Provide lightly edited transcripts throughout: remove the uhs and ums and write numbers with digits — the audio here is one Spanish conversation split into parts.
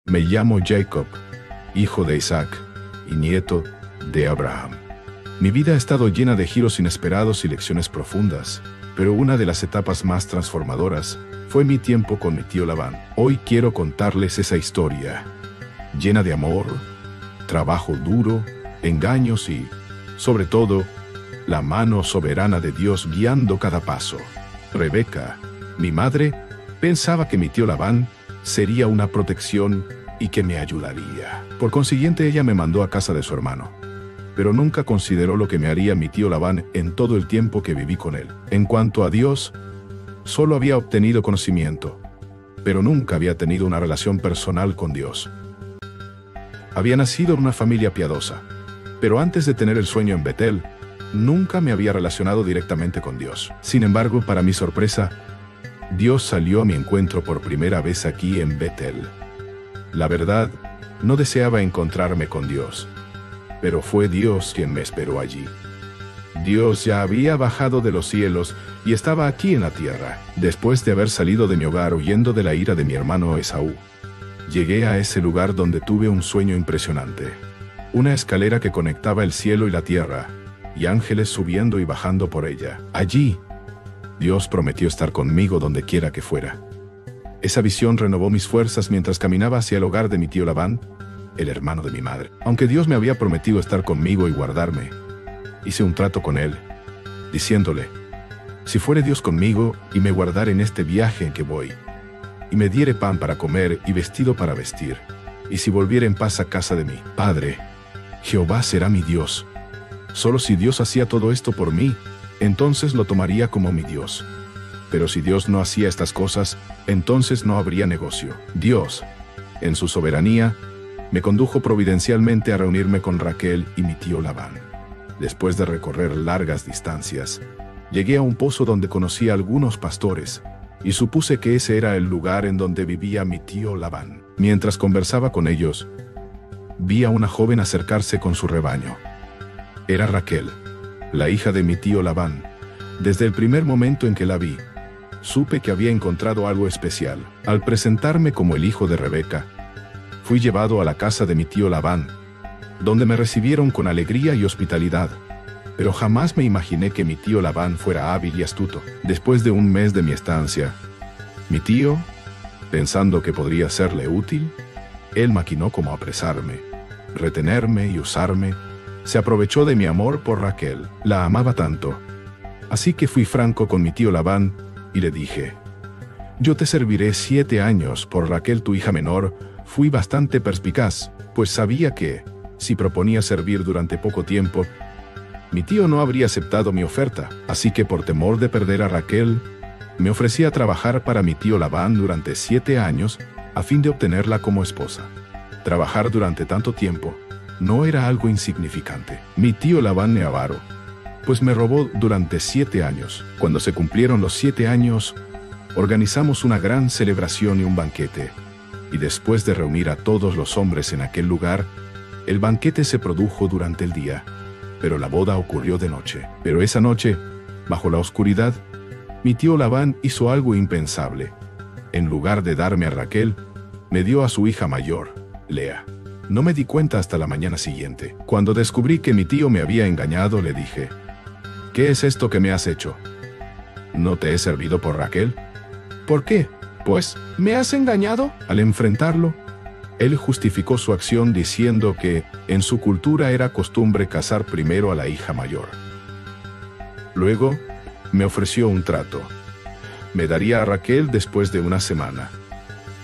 Me llamo Jacob, hijo de Isaac y nieto de Abraham. Mi vida ha estado llena de giros inesperados y lecciones profundas, pero una de las etapas más transformadoras fue mi tiempo con mi tío Labán. Hoy quiero contarles esa historia, llena de amor, trabajo duro, engaños y, sobre todo, la mano soberana de Dios guiando cada paso. Rebeca, mi madre, pensaba que mi tío Labán sería una protección y que me ayudaría. Por consiguiente, ella me mandó a casa de su hermano. Pero nunca consideró lo que me haría mi tío Labán en todo el tiempo que viví con él. En cuanto a Dios, solo había obtenido conocimiento, pero nunca había tenido una relación personal con Dios. Había nacido en una familia piadosa, pero antes de tener el sueño en Betel, nunca me había relacionado directamente con Dios. Sin embargo, para mi sorpresa, Dios salió a mi encuentro por primera vez aquí en Betel. La verdad, no deseaba encontrarme con Dios, pero fue Dios quien me esperó allí. Dios ya había bajado de los cielos y estaba aquí en la tierra. Después de haber salido de mi hogar huyendo de la ira de mi hermano Esaú, llegué a ese lugar donde tuve un sueño impresionante. Una escalera que conectaba el cielo y la tierra, y ángeles subiendo y bajando por ella. Allí, Dios prometió estar conmigo donde quiera que fuera. Esa visión renovó mis fuerzas mientras caminaba hacia el hogar de mi tío Labán, el hermano de mi madre. Aunque Dios me había prometido estar conmigo y guardarme, hice un trato con él, diciéndole: si fuere Dios conmigo y me guardare en este viaje en que voy, y me diere pan para comer y vestido para vestir, y si volviere en paz a casa de mi padre, Jehová será mi Dios. Solo si Dios hacía todo esto por mí, entonces lo tomaría como mi Dios. Pero si Dios no hacía estas cosas, entonces no habría negocio. Dios, en su soberanía, me condujo providencialmente a reunirme con Raquel y mi tío Labán. Después de recorrer largas distancias, llegué a un pozo donde conocí a algunos pastores, y supuse que ese era el lugar en donde vivía mi tío Labán. Mientras conversaba con ellos, vi a una joven acercarse con su rebaño. Era Raquel, la hija de mi tío Labán. Desde el primer momento en que la vi, supe que había encontrado algo especial. Al presentarme como el hijo de Rebeca, fui llevado a la casa de mi tío Labán, donde me recibieron con alegría y hospitalidad. Pero jamás me imaginé que mi tío Labán fuera hábil y astuto. Después de un mes de mi estancia, mi tío, pensando que podría serle útil, él maquinó cómo apresarme, retenerme y usarme. Se aprovechó de mi amor por Raquel. La amaba tanto. Así que fui franco con mi tío Labán y le dije: yo te serviré 7 años por Raquel, tu hija menor. Fui bastante perspicaz, pues sabía que, si proponía servir durante poco tiempo, mi tío no habría aceptado mi oferta. Así que por temor de perder a Raquel, me ofrecí a trabajar para mi tío Labán durante 7 años a fin de obtenerla como esposa. Trabajar durante tanto tiempo no era algo insignificante. Mi tío Labán era avaro, pues me robó durante 7 años. Cuando se cumplieron los 7 años, organizamos una gran celebración y un banquete. Y después de reunir a todos los hombres en aquel lugar, el banquete se produjo durante el día, pero la boda ocurrió de noche. Pero esa noche, bajo la oscuridad, mi tío Labán hizo algo impensable. En lugar de darme a Raquel, me dio a su hija mayor, Lea. No me di cuenta hasta la mañana siguiente. Cuando descubrí que mi tío me había engañado, le dije: ¿qué es esto que me has hecho? ¿No te he servido por Raquel? ¿Por qué? Pues, ¿me has engañado? Al enfrentarlo, él justificó su acción diciendo que, en su cultura era costumbre casar primero a la hija mayor. Luego, me ofreció un trato. Me daría a Raquel después de una semana,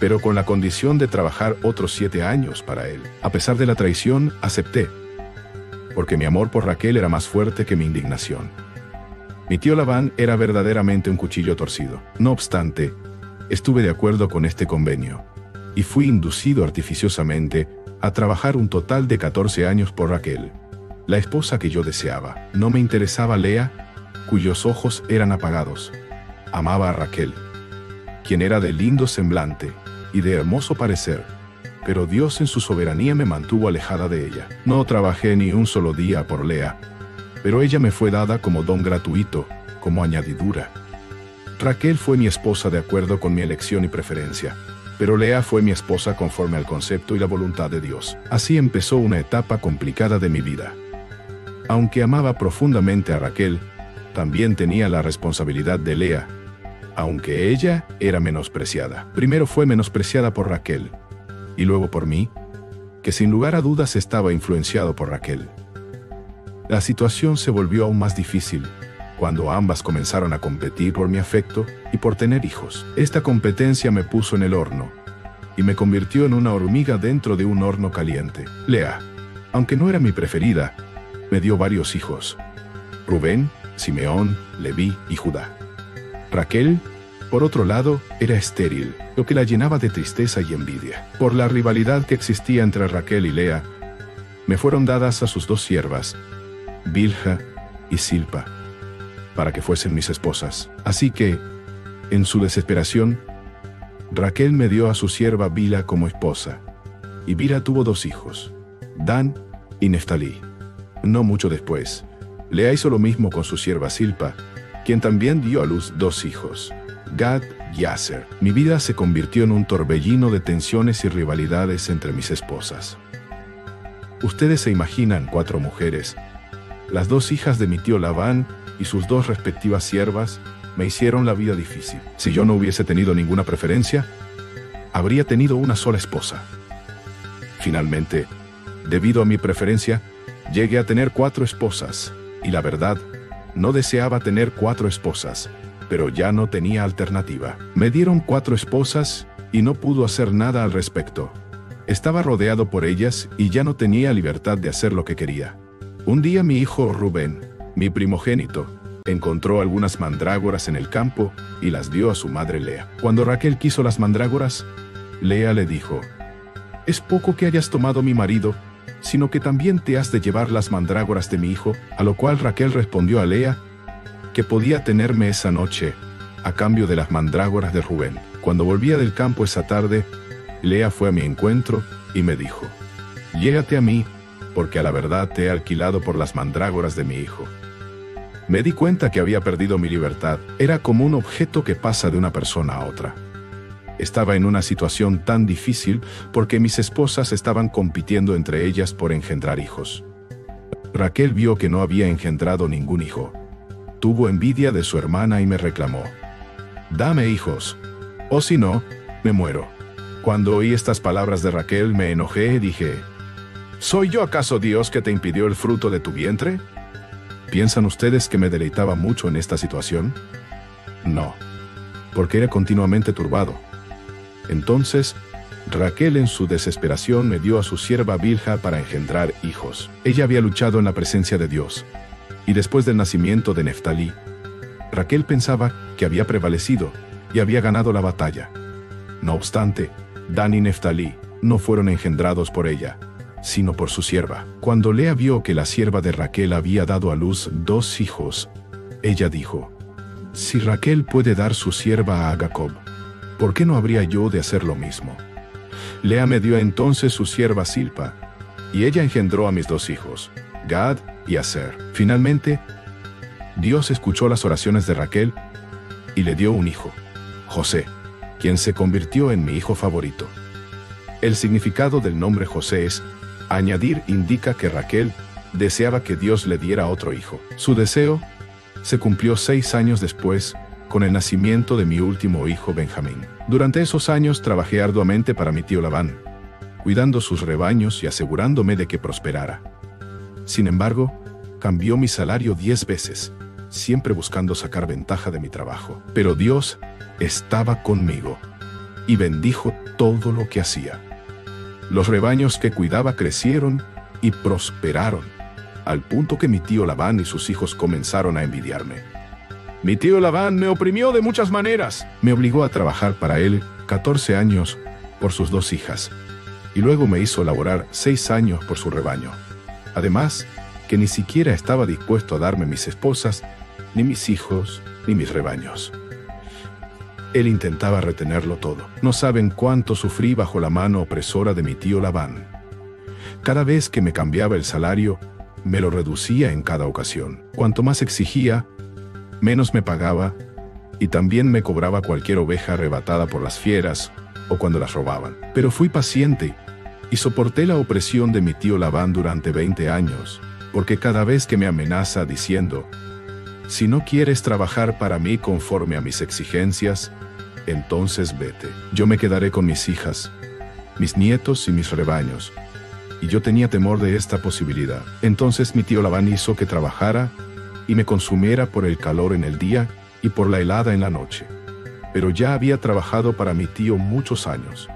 pero con la condición de trabajar otros 7 años para él. A pesar de la traición, acepté, porque mi amor por Raquel era más fuerte que mi indignación. Mi tío Labán era verdaderamente un cuchillo torcido. No obstante, estuve de acuerdo con este convenio, y fui inducido artificiosamente a trabajar un total de 14 años por Raquel, la esposa que yo deseaba. No me interesaba Lea, cuyos ojos eran apagados. Amaba a Raquel, quien era de lindo semblante y de hermoso parecer, pero Dios en su soberanía me mantuvo alejada de ella. No trabajé ni un solo día por Lea, pero ella me fue dada como don gratuito, como añadidura. Raquel fue mi esposa de acuerdo con mi elección y preferencia, Pero Lea fue mi esposa conforme al concepto y la voluntad de Dios. Así empezó una etapa complicada de mi vida. Aunque amaba profundamente a Raquel, también tenía la responsabilidad de Lea, aunque ella era menospreciada. Primero fue menospreciada por Raquel, y luego por mí, que sin lugar a dudas estaba influenciado por Raquel. La situación se volvió aún más difícil cuando ambas comenzaron a competir por mi afecto y por tener hijos. Esta competencia me puso en el horno y me convirtió en una hormiga dentro de un horno caliente. Lea, aunque no era mi preferida, me dio varios hijos: Rubén, Simeón, Leví y Judá. Raquel, por otro lado, era estéril, lo que la llenaba de tristeza y envidia. Por la rivalidad que existía entre Raquel y Lea, me fueron dadas a sus dos siervas, Bilha y Silpa, para que fuesen mis esposas. Así que, en su desesperación, Raquel me dio a su sierva Bilha como esposa, y Bilha tuvo dos hijos, Dan y Neftalí. No mucho después, Lea hizo lo mismo con su sierva Silpa, quien también dio a luz dos hijos, Gad y Aser. Mi vida se convirtió en un torbellino de tensiones y rivalidades entre mis esposas. Ustedes se imaginan 4 mujeres, las 2 hijas de mi tío Labán y sus 2 respectivas siervas, me hicieron la vida difícil. Si yo no hubiese tenido ninguna preferencia, habría tenido una sola esposa. Finalmente, debido a mi preferencia, llegué a tener 4 esposas, y la verdad, no deseaba tener 4 esposas, pero ya no tenía alternativa. Me dieron 4 esposas y no pudo hacer nada al respecto. Estaba rodeado por ellas y ya no tenía libertad de hacer lo que quería. Un día mi hijo Rubén, mi primogénito, encontró algunas mandrágoras en el campo y las dio a su madre Lea. Cuando Raquel quiso las mandrágoras, Lea le dijo: «Es poco que hayas tomado mi marido, sino que también te has de llevar las mandrágoras de mi hijo», a lo cual Raquel respondió a Lea que podía tenerme esa noche, a cambio de las mandrágoras de Rubén. Cuando volvía del campo esa tarde, Lea fue a mi encuentro y me dijo: «Llégate a mí, porque a la verdad te he alquilado por las mandrágoras de mi hijo». Me di cuenta que había perdido mi libertad. Era como un objeto que pasa de una persona a otra. Estaba en una situación tan difícil porque mis esposas estaban compitiendo entre ellas por engendrar hijos. Raquel vio que no había engendrado ningún hijo. Tuvo envidia de su hermana y me reclamó: «Dame hijos, o si no, me muero». Cuando oí estas palabras de Raquel me enojé y dije: ¿Soy yo acaso Dios que te impidió el fruto de tu vientre? ¿Piensan ustedes que me deleitaba mucho en esta situación? No, porque era continuamente turbado. Entonces, Raquel en su desesperación me dio a su sierva Bilha para engendrar hijos. Ella había luchado en la presencia de Dios, y después del nacimiento de Neftalí, Raquel pensaba que había prevalecido y había ganado la batalla. No obstante, Dan y Neftalí no fueron engendrados por ella, sino por su sierva. Cuando Lea vio que la sierva de Raquel había dado a luz 2 hijos, ella dijo: «Si Raquel puede dar su sierva a Jacob, ¿por qué no habría yo de hacer lo mismo?». Lea me dio entonces su sierva Silpa, y ella engendró a mis 2 hijos, Gad y Aser. Finalmente, Dios escuchó las oraciones de Raquel y le dio un hijo, José, quien se convirtió en mi hijo favorito. El significado del nombre José es añadir, indica que Raquel deseaba que Dios le diera otro hijo. Su deseo se cumplió 6 años después, con el nacimiento de mi último hijo Benjamín. Durante esos años trabajé arduamente para mi tío Labán, cuidando sus rebaños y asegurándome de que prosperara. Sin embargo, cambió mi salario 10 veces, siempre buscando sacar ventaja de mi trabajo. Pero Dios estaba conmigo y bendijo todo lo que hacía. Los rebaños que cuidaba crecieron y prosperaron, al punto que mi tío Labán y sus hijos comenzaron a envidiarme. Mi tío Labán me oprimió de muchas maneras. Me obligó a trabajar para él 14 años por sus 2 hijas, y luego me hizo laborar 6 años por su rebaño. Además, que ni siquiera estaba dispuesto a darme mis esposas, ni mis hijos, ni mis rebaños. Él intentaba retenerlo todo. No saben cuánto sufrí bajo la mano opresora de mi tío Labán. Cada vez que me cambiaba el salario, me lo reducía en cada ocasión. Cuanto más exigía, menos me pagaba, y también me cobraba cualquier oveja arrebatada por las fieras o cuando las robaban. Pero fui paciente y soporté la opresión de mi tío Labán durante 20 años, porque cada vez que me amenaza diciendo, si no quieres trabajar para mí conforme a mis exigencias, entonces vete. Yo me quedaré con mis hijas, mis nietos y mis rebaños. Y yo tenía temor de esta posibilidad. Entonces mi tío Labán hizo que trabajara y me consumiera por el calor en el día y por la helada en la noche. Pero ya había trabajado para mi tío muchos años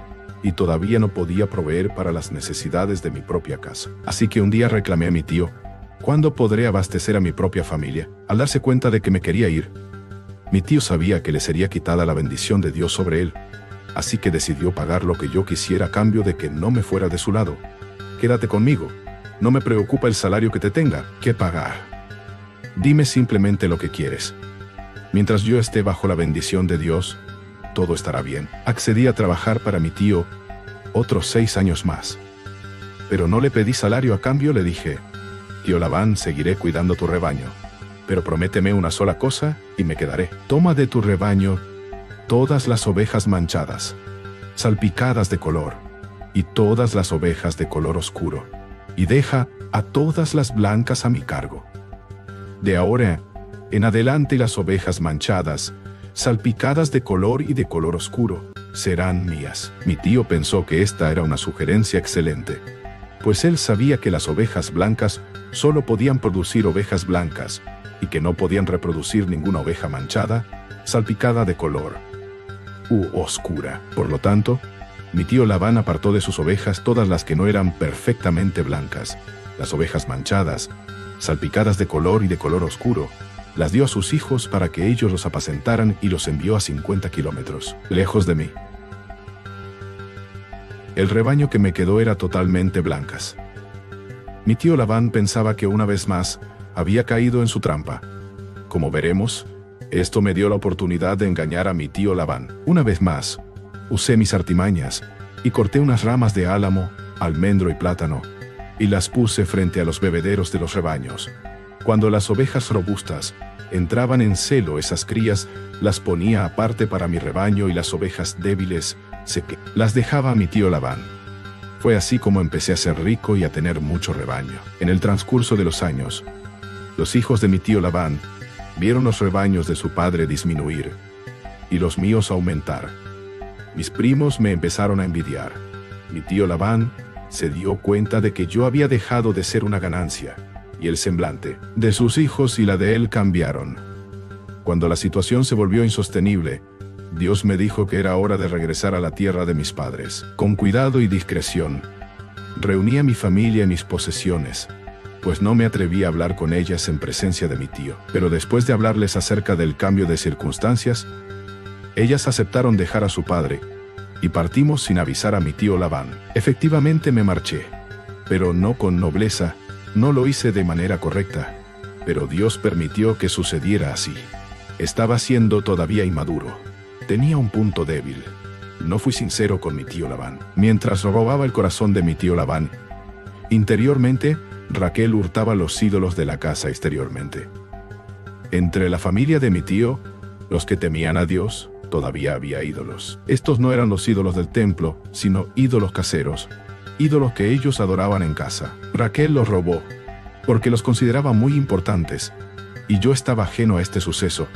y todavía no podía proveer para las necesidades de mi propia casa. Así que un día reclamé a mi tío, ¿cuándo podré abastecer a mi propia familia? Al darse cuenta de que me quería ir, mi tío sabía que le sería quitada la bendición de Dios sobre él, así que decidió pagar lo que yo quisiera a cambio de que no me fuera de su lado. Quédate conmigo, no me preocupa el salario que te tenga que pagar. Dime simplemente lo que quieres. Mientras yo esté bajo la bendición de Dios, todo estará bien. Accedí a trabajar para mi tío otros 6 años más. Pero no le pedí salario a cambio, le dije, tío Labán, seguiré cuidando tu rebaño, pero prométeme una sola cosa y me quedaré. Toma de tu rebaño todas las ovejas manchadas, salpicadas de color, y todas las ovejas de color oscuro, y deja a todas las blancas a mi cargo. De ahora en adelante las ovejas manchadas, salpicadas de color y de color oscuro, serán mías. Mi tío pensó que esta era una sugerencia excelente, pues él sabía que las ovejas blancas solo podían producir ovejas blancas, y que no podían reproducir ninguna oveja manchada, salpicada de color u oscura. Por lo tanto, mi tío Labán apartó de sus ovejas todas las que no eran perfectamente blancas. Las ovejas manchadas, salpicadas de color y de color oscuro, las dio a sus hijos para que ellos los apacentaran y los envió a 50 kilómetros, lejos de mí. El rebaño que me quedó era totalmente blancas. Mi tío Labán pensaba que una vez más había caído en su trampa. Como veremos, esto me dio la oportunidad de engañar a mi tío Labán. Una vez más, usé mis artimañas y corté unas ramas de álamo, almendro y plátano, y las puse frente a los bebederos de los rebaños. Cuando las ovejas robustas entraban en celo, esas crías las ponía aparte para mi rebaño y las ovejas débiles las dejaba a mi tío Labán. Fue así como empecé a ser rico y a tener mucho rebaño. En el transcurso de los años, los hijos de mi tío Labán vieron los rebaños de su padre disminuir y los míos aumentar. Mis primos me empezaron a envidiar. Mi tío Labán se dio cuenta de que yo había dejado de ser una ganancia, y el semblante de sus hijos y la de él cambiaron. Cuando la situación se volvió insostenible, Dios me dijo que era hora de regresar a la tierra de mis padres. Con cuidado y discreción, reuní a mi familia y mis posesiones, pues no me atreví a hablar con ellas en presencia de mi tío. Pero después de hablarles acerca del cambio de circunstancias, ellas aceptaron dejar a su padre, y partimos sin avisar a mi tío Labán. Efectivamente me marché, pero no con nobleza, no lo hice de manera correcta, pero Dios permitió que sucediera así. Estaba siendo todavía inmaduro. Tenía un punto débil. No fui sincero con mi tío Labán. Mientras robaba el corazón de mi tío Labán, interiormente, Raquel hurtaba los ídolos de la casa exteriormente. Entre la familia de mi tío, los que temían a Dios, todavía había ídolos. Estos no eran los ídolos del templo, sino ídolos caseros, ídolos que ellos adoraban en casa. Raquel los robó, porque los consideraba muy importantes, y yo estaba ajeno a este suceso.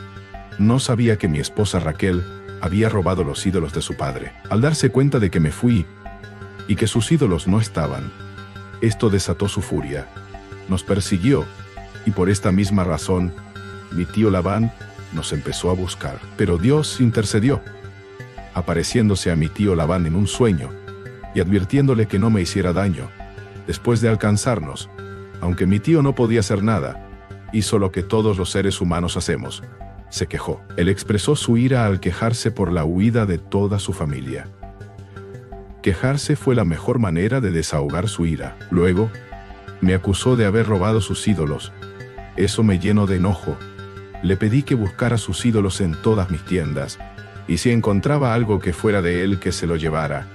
No sabía que mi esposa Raquel había robado los ídolos de su padre. Al darse cuenta de que me fui, y que sus ídolos no estaban, esto desató su furia. Nos persiguió, y por esta misma razón, mi tío Labán nos empezó a buscar. Pero Dios intercedió, apareciéndose a mi tío Labán en un sueño, y advirtiéndole que no me hiciera daño. Después de alcanzarnos, aunque mi tío no podía hacer nada, hizo lo que todos los seres humanos hacemos: se quejó. Él expresó su ira al quejarse por la huida de toda su familia. Quejarse fue la mejor manera de desahogar su ira. Luego, me acusó de haber robado sus ídolos. Eso me llenó de enojo. Le pedí que buscara sus ídolos en todas mis tiendas, y si encontraba algo que fuera de él, que se lo llevara.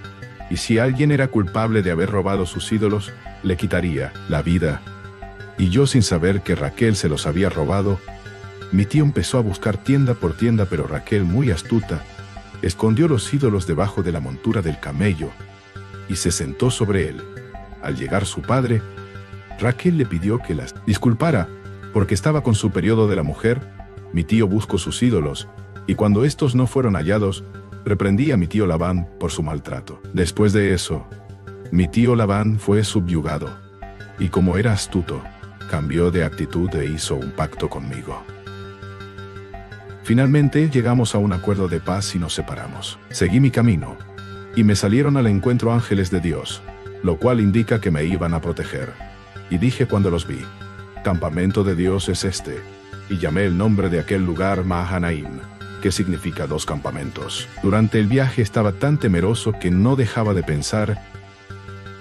Y si alguien era culpable de haber robado sus ídolos, le quitaría la vida. Y yo, sin saber que Raquel se los había robado, mi tío empezó a buscar tienda por tienda, pero Raquel, muy astuta, escondió los ídolos debajo de la montura del camello y se sentó sobre él. Al llegar su padre, Raquel le pidió que las disculpara porque estaba con su periodo de la mujer. Mi tío buscó sus ídolos y cuando estos no fueron hallados, reprendí a mi tío Labán por su maltrato. Después de eso, mi tío Labán fue subyugado y como era astuto, cambió de actitud e hizo un pacto conmigo. Finalmente llegamos a un acuerdo de paz y nos separamos. Seguí mi camino y me salieron al encuentro ángeles de Dios, lo cual indica que me iban a proteger. Y dije cuando los vi, campamento de Dios es este, y llamé el nombre de aquel lugar Mahanaim, que significa 2 campamentos. Durante el viaje estaba tan temeroso que no dejaba de pensar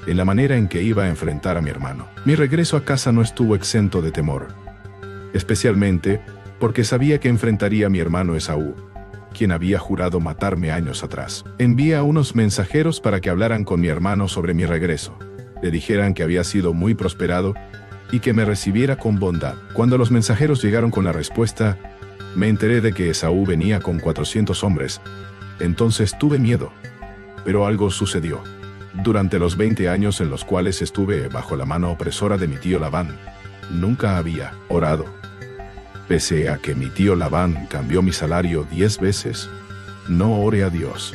en la manera en que iba a enfrentar a mi hermano. Mi regreso a casa no estuvo exento de temor, especialmente porque sabía que enfrentaría a mi hermano Esaú, quien había jurado matarme años atrás. Envié a unos mensajeros para que hablaran con mi hermano sobre mi regreso. Le dijeran que había sido muy prosperado y que me recibiera con bondad. Cuando los mensajeros llegaron con la respuesta, me enteré de que Esaú venía con 400 hombres. Entonces tuve miedo, pero algo sucedió. Durante los 20 años en los cuales estuve bajo la mano opresora de mi tío Labán, nunca había orado. Pese a que mi tío Labán cambió mi salario 10 veces, no oré a Dios.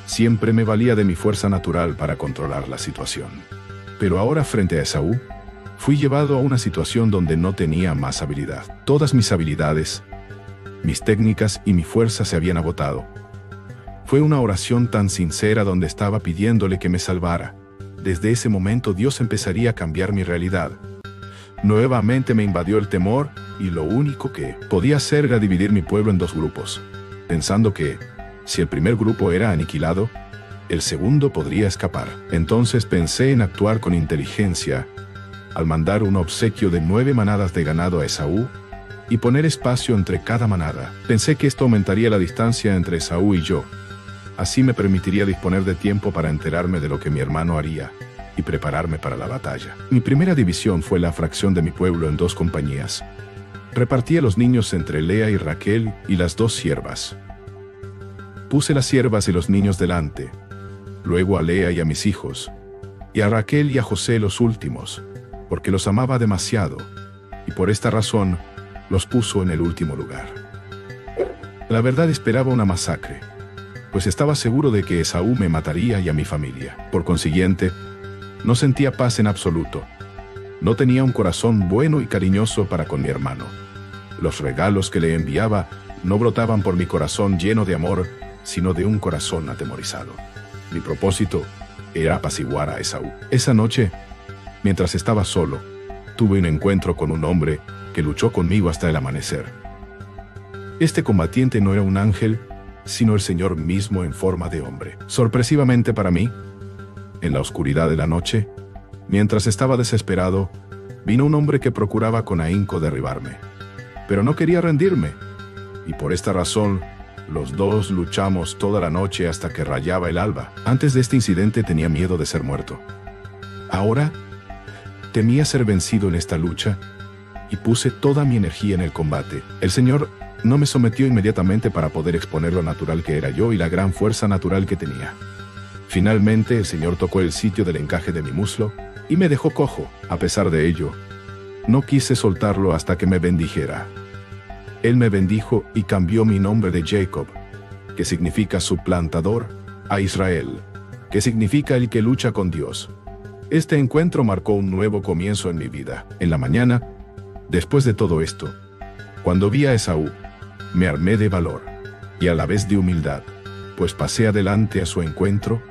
Siempre me valía de mi fuerza natural para controlar la situación. Pero ahora frente a Esaú, fui llevado a una situación donde no tenía más habilidad. Todas mis habilidades, mis técnicas y mi fuerza se habían agotado. Fue una oración tan sincera donde estaba pidiéndole que me salvara. Desde ese momento Dios empezaría a cambiar mi realidad. Nuevamente me invadió el temor y lo único que podía hacer era dividir mi pueblo en 2 grupos, pensando que, si el primer grupo era aniquilado, el segundo podría escapar. Entonces pensé en actuar con inteligencia al mandar un obsequio de 9 manadas de ganado a Esaú y poner espacio entre cada manada. Pensé que esto aumentaría la distancia entre Esaú y yo. Así me permitiría disponer de tiempo para enterarme de lo que mi hermano haría y prepararme para la batalla. Mi primera división fue la fracción de mi pueblo en 2 compañías. Repartí a los niños entre Lea y Raquel y las 2 siervas. Puse las siervas y los niños delante, luego a Lea y a mis hijos, y a Raquel y a José los últimos, porque los amaba demasiado, y por esta razón los puso en el último lugar. La verdad esperaba una masacre, pues estaba seguro de que Esaú me mataría y a mi familia. Por consiguiente, no sentía paz en absoluto. No tenía un corazón bueno y cariñoso para con mi hermano. Los regalos que le enviaba no brotaban por mi corazón lleno de amor, sino de un corazón atemorizado. Mi propósito era apaciguar a Esaú. Esa noche, mientras estaba solo, tuve un encuentro con un hombre que luchó conmigo hasta el amanecer. Este combatiente no era un ángel, sino el Señor mismo en forma de hombre. Sorpresivamente para mí, en la oscuridad de la noche, mientras estaba desesperado, vino un hombre que procuraba con ahínco derribarme. Pero no quería rendirme, y por esta razón, los 2 luchamos toda la noche hasta que rayaba el alba. Antes de este incidente tenía miedo de ser muerto. Ahora, temía ser vencido en esta lucha, y puse toda mi energía en el combate. El Señor no me sometió inmediatamente para poder exponer lo natural que era yo y la gran fuerza natural que tenía. Finalmente, el Señor tocó el sitio del encaje de mi muslo y me dejó cojo. A pesar de ello, no quise soltarlo hasta que me bendijera. Él me bendijo y cambió mi nombre de Jacob, que significa suplantador, a Israel, que significa el que lucha con Dios. Este encuentro marcó un nuevo comienzo en mi vida. En la mañana, después de todo esto, cuando vi a Esaú, me armé de valor y a la vez de humildad, pues pasé adelante a su encuentro.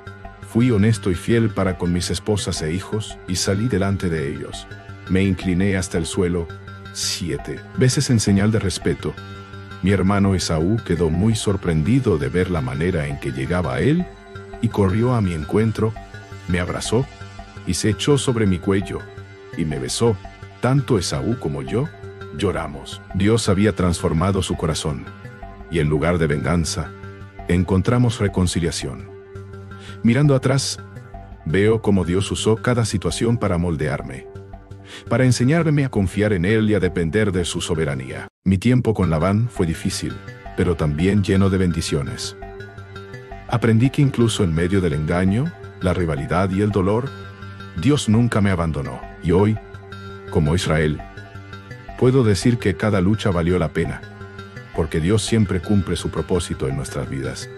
Fui honesto y fiel para con mis esposas e hijos y salí delante de ellos. Me incliné hasta el suelo 7 veces en señal de respeto. Mi hermano Esaú quedó muy sorprendido de ver la manera en que llegaba a él y corrió a mi encuentro, me abrazó y se echó sobre mi cuello y me besó. Tanto Esaú como yo lloramos. Dios había transformado su corazón y en lugar de venganza, encontramos reconciliación. Mirando atrás, veo cómo Dios usó cada situación para moldearme, para enseñarme a confiar en Él y a depender de su soberanía. Mi tiempo con Labán fue difícil, pero también lleno de bendiciones. Aprendí que incluso en medio del engaño, la rivalidad y el dolor, Dios nunca me abandonó. Y hoy, como Israel, puedo decir que cada lucha valió la pena, porque Dios siempre cumple su propósito en nuestras vidas.